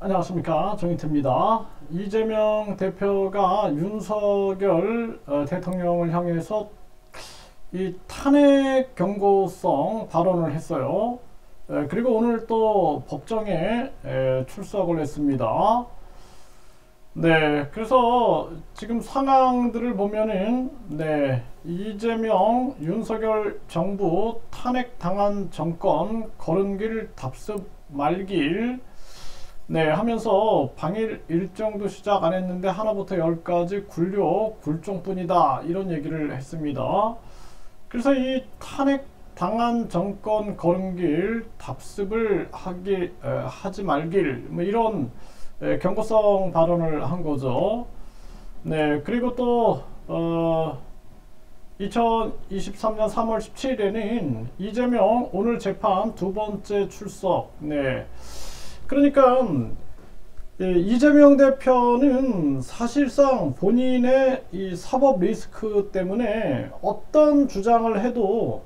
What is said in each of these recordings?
안녕하십니까, 정인태입니다. 이재명 대표가 윤석열 대통령을 향해서 이 탄핵 경고성 발언을 했어요. 그리고 오늘 또 법정에 출석을 했습니다. 네, 그래서 지금 상황들을 보면은 이재명 윤석열 정부 탄핵 당한 정권 걸은길 답습 말길 하면서 방일 일정도 시작 안 했는데 하나부터 열까지 굴욕 굴종뿐이다, 이런 얘기를 했습니다. 그래서 이 탄핵 당한 정권 걸은길 답습을 하지 말길, 뭐 이런 경고성 발언을 한 거죠. 그리고 또 2023년 3월 17일에는 이재명 오늘 재판 두 번째 출석. 그러니까 이재명 대표는 사실상 본인의 이 사법 리스크 때문에 어떤 주장을 해도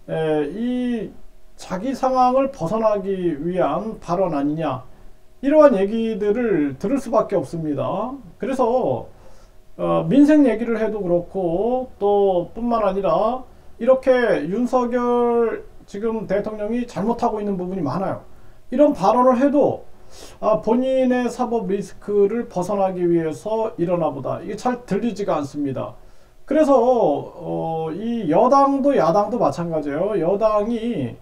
이 자기 상황을 벗어나기 위한 발언 아니냐, 이러한 얘기들을 들을 수밖에 없습니다. 그래서 민생 얘기를 해도 그렇고, 또 뿐만 아니라 이렇게 윤석열 지금 대통령이 잘못하고 있는 부분이 많아요. 이런 발언을 해도 본인의 사법 리스크를 벗어나기 위해서 이러나 보다, 이게 잘 들리지가 않습니다. 그래서 이 여당도 야당도 마찬가지예요. 여당이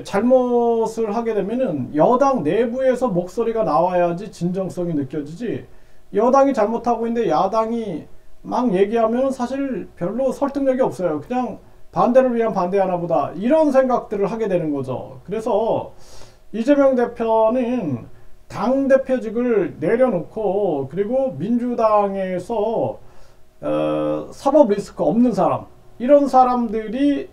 잘못을 하게 되면은 여당 내부에서 목소리가 나와야지 진정성이 느껴지지, 여당이 잘못하고 있는데 야당이 막 얘기하면 사실 별로 설득력이 없어요. 그냥 반대를 위한 반대하나 보다, 이런 생각들을 하게 되는 거죠. 그래서 이재명 대표는 당대표직을 내려놓고, 그리고 민주당에서 사법 리스크 없는 사람, 이런 사람들이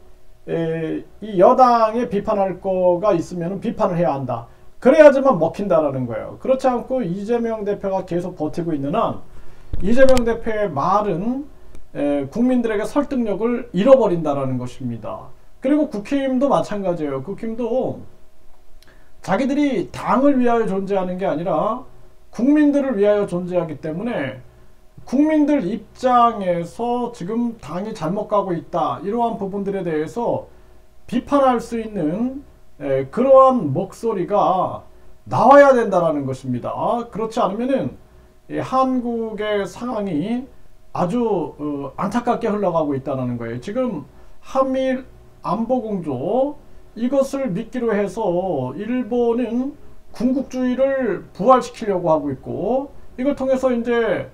이 여당에 비판할 거가 있으면 비판을 해야 한다. 그래야지만 먹힌다라는 거예요. 그렇지 않고 이재명 대표가 계속 버티고 있는 한 이재명 대표의 말은 국민들에게 설득력을 잃어버린다라는 것입니다. 그리고 국힘도 마찬가지예요. 국힘도 자기들이 당을 위하여 존재하는 게 아니라 국민들을 위하여 존재하기 때문에 국민들 입장에서 지금 당이 잘못 가고 있다, 이러한 부분들에 대해서 비판할 수 있는 그러한 목소리가 나와야 된다는 것입니다. 그렇지 않으면은 한국의 상황이 아주 안타깝게 흘러가고 있다는 거예요. 지금 한미일 안보공조, 이것을 믿기로 해서 일본은 군국주의를 부활시키려고 하고 있고, 이걸 통해서 이제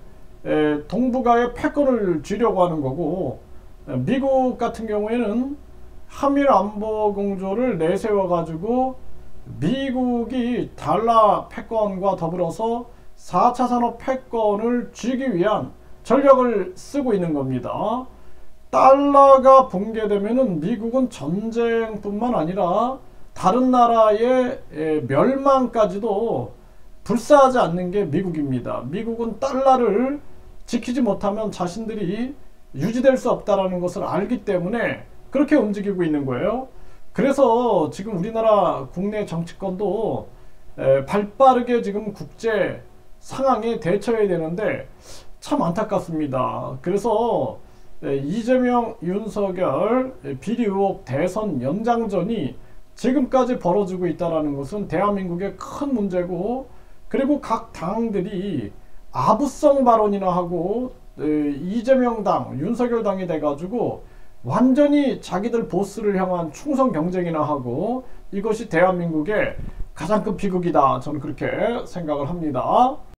동북아의 패권을 쥐려고 하는 거고, 미국 같은 경우에는 한미일 안보공조를 내세워 가지고 미국이 달러 패권과 더불어서 4차 산업 패권을 쥐기 위한 전력을 쓰고 있는 겁니다. 달러가 붕괴되면은 미국은 전쟁뿐만 아니라 다른 나라의 멸망까지도 불사하지 않는 게 미국입니다. 미국은 달러를 지키지 못하면 자신들이 유지될 수 없다라는 것을 알기 때문에 그렇게 움직이고 있는 거예요. 그래서 지금 우리나라 국내 정치권도 발빠르게 지금 국제 상황에 대처해야 되는데 참 안타깝습니다. 그래서 이재명, 윤석열 비리 의혹 대선 연장전이 지금까지 벌어지고 있다는 것은 대한민국의 큰 문제고, 그리고 각 당들이 아부성 발언이나 하고 이재명 당, 윤석열 당이 돼가지고 완전히 자기들 보스를 향한 충성 경쟁이나 하고, 이것이 대한민국의 가장 큰 비극이다, 저는 그렇게 생각을 합니다.